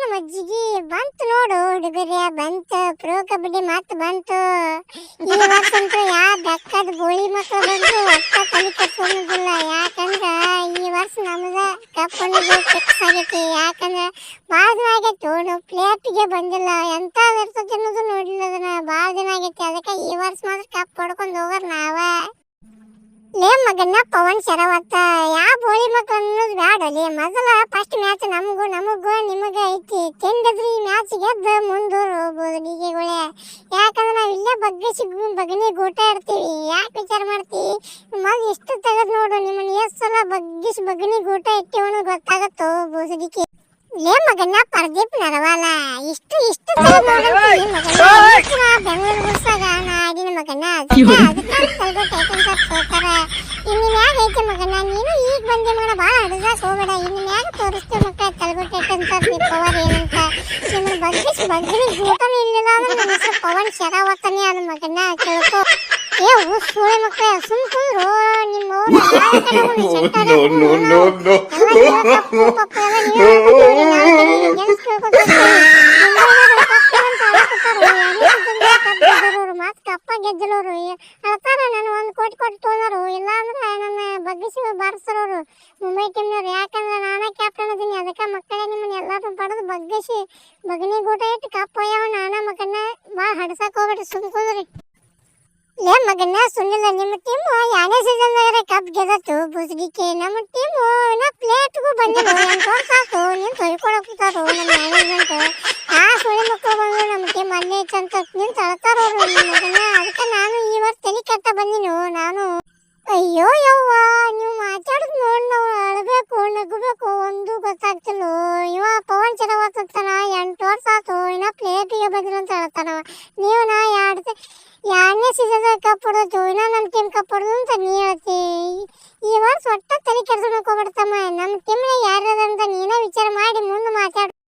ನಮ್ಮ ಅಜ್ಜಿಗೆ ಬಂತು ನೋಡು ಹುಡುಗರ ಬಂತು ಪ್ರೋ ಕಬಡ್ಡಿ ಮತ್ತೆ ಬಂತು. ಈ ವರ್ಷ ಅಂತೂ ಯಾವ ಬೆಕ್ಕದ ಗೋಳಿ ಮಕ್ಕಳು ಬಂದ್ರು ಒಟ್ಟ ತಲೆ ಕೆಡ್ಸೋದಿಲ್ಲ. ಯಾಕಂದ್ರ ಈ ವರ್ಷ ನಮ್ದ ಕಪ್ ಅನ್ನೋದು ಫಿಕ್ಸ್ ಆಗೈತಿ. ಯಾಕಂದ್ರ ಭಾಳ ದಿನ ಆಗೈತಿ ನಾವು ಪ್ಲೇಟ್ಗೆ ಬಂದಿಲ್ಲ, ಎಂತ ಇರ್ತೈತಿ ಅನ್ನೋದು ನೋಡಿಲ್ಲ. ಅದನ್ನ ಭಾಳ ದಿನ ಆಗೈತಿ. ಅದಕ್ಕೆ ಈ ವರ್ಷ ಮಾತ್ರ ಕಪ್ ಹೊಡ್ಕೊಂಡು ಹೋಗರ್ ನಾವ. ಲೇ ಮಗನ್ನ ಪವನ್ ಶರವತ್ತ ಯಾವ ಬೋಳಿ ಮಕ್ಳು ಅನ್ನೋದು ಬ್ಯಾಡಲಿ. ಮೊದಲ ಫಸ್ಟ್ ಮ್ಯಾಚ್ ನಮಗೂ ನಿಮಗ ಐತಿ. ಚೆಂಡದ್ರಿ ಮ್ಯಾಚ್ ಗೆದ್ದು ಮುಂದೂರ್ಬೋದು ಡಿಗೆಗಳೇ. ಯಾಕಂದ್ರೆ ನಾವು ಇಲ್ಲೇ ಬಗ್ನಿ ಗೂಟ ಇಡ್ತೀವಿ. ಯಾಕೆ ವಿಚಾರ ಮಾಡ್ತೀವಿ? ಮೊದಲು ಎಷ್ಟು ತೆಗೆದು ನೋಡು, ನಿಮ್ಮನ್ನ ಎಷ್ಟು ಸಲ ಬಗ್ನಿ ಗೂಟ ಇಟ್ಟಿವ ಅನ್ನೋದು ಗೊತ್ತಾಗತ್ತೋ ಬೋಸಡಿಕೆ. ಲೇ ಮಗನ್ನ ಪರ್ದೀಪ್ ನರವಾಲ ಇಷ್ಟು ಬೆಂಗಳೂರು ಗುಡ್ಸಾಗ ನಾಡಿನ ಮಗನ್ನ ಇನ್ನು ಮ್ಯಾಗ ಐತೆ ಮಗನ್ನ. ನೀನು ಈಗ ಬಂದೆ ಮಗನ ಭಾಳ ಅಡ್ಜಾಕ್ ಹೋಗ್ಬೇಡ. ಇನ್ನು ಮ್ಯಾಗ ತೋರಿಸ್ತೇವೆ ಮಕ್ಕಳ ತಲೆಗೊಟ್ಟೆ ಪವರ್ ಏನಂತ. ನಿಮ್ಮನ್ನ ಬಗ್ನಿ ಗೂಟನೂ ಇಲ್ಲಿಲ್ಲ ಅಂದ್ರೆ ನನ್ನ ಹೆಸರು ಪವನ್ ಶರಾವತನೇ ಅದ ಮಗನ್ನ. ಕೇಳ್ಕೊ. ಏ ಸೂಳೆ ಮಕ್ಕಳ ಸುಮ್ ಕುಂದ್ರು ನಿಮ್ಮವ್ರು ಮತ್ ಕಪ್ಪ ಗೆದ್ದಲವ್ರು ಅಳ್ತಾರ. ನಾನು 1 ಕೋಟಿ ಕೊಟ್ಟು ತೊಗೊಂಡರು. ಇಲ್ಲ ಅಂದ್ರೆ ನನ್ನ ಬಗ್ಗಿಸಿ ಬಾರಿಸ್ತಾರವ್ರು ಮುಂಬೈ ಟೀಮ್ನವ್ರು. ಯಾಕಂದ್ರೆ ನಾನೇ ಕ್ಯಾಪ್ಟನ್ ಅದೀನಿ. ಅದಕ್ಕೆ ಮಕ್ಕಳೇ ನಿಮ್ಮನ್ನ ಎಲ್ಲರೂ ಪಡೆದು ಬಗ್ನಿ ಗೂಟ ಇಟ್ಟು ಕಪ್ ಒಯ್ಯವ ನಾನ ಮಗನ್ನ. ಭಾಳ ಹಡ್ಸಕ್ ಹೋಗ್ಬೇಡ್ರಿ, ಸುಮ್ ಕುಂದ್ರಿ. ಲೇ ಮಗನ್ನ ಸುನಿಲ್ಲ, ನಿಮ್ಮ ಟೀಮು ಯಾನೇ ಸೀಸನ್ದಾಗ್ರೆ ಕಪ್ ಗೆದತ್ತು ಬುಸ್ಡಿಕೆ. ನಮ್ಮ ಟೀಮು ಇನ್ನ ಪ್ಲೇಟ್ಗೂ ಬಂದಿಲ್ಲ. 8 ವರ್ಷ ಆಯ್ತು ನೀನು ತೊಯ್ಕೊಳಕ್ತಾರು ನಮ್ಮ ಮ್ಯಾನೇಜ್ಮೆಂಟ್. ಆ ಸುಳಿ ಮಕ್ಕಳು ಬಂದು ನಮ್ಮ ಟೀಮ್ ಅಲ್ಲೇ ಇತ್ತಂತ ನಿಂತು ಅಳ್ತಾರವ್ರು ಮಗನ್ನ. ಅದಕ್ಕೆ ನಾನು ಈ ವರ್ಷ ತಲೆ ಕೆಟ್ಟ ಬಂದಿನು ನಾನು. ಅಯ್ಯೋ ಯವ್ವ, ನೀವು ಮಾತಾಡೋದು ನೋಡಿ ನಾವು ಅಳಬೇಕು ನಗಬೇಕು ಒಂದು ಗೊತ್ತಾಗ್ತಿಲ್ಲ. ಇವ ಪವನ್ ಚರವತ್ತಾನ 8 ವರ್ಷ ಆಯ್ತು ಇನ್ನ ಪ್ಲೇಟಿಗೆ ಬಂದಿಲ್ಲ ಅಂತ ಹೇಳ್ತಾನವ. ನೀವು ನಾ ಎರಡನೇ ಸೀಸನ್ದಾಗ ಕಪ್ ಹೊಡೋದು ಇನ್ನ ನಮ್ಮ ಟೀಮ್ ಕಪ್ ಹೊಡೋದು ಅಂತ ನೀ ಹೇಳ್ತಿ. ಈ ವರ್ಷ ಒಟ್ಟ ತಲೆ ಕೆಡ್ಸೋಕೆ ಹೋಗ್ಬಿಡ್ತಮ್ಮ. ನಮ್ಮ ಟೀಮ್ನಾಗ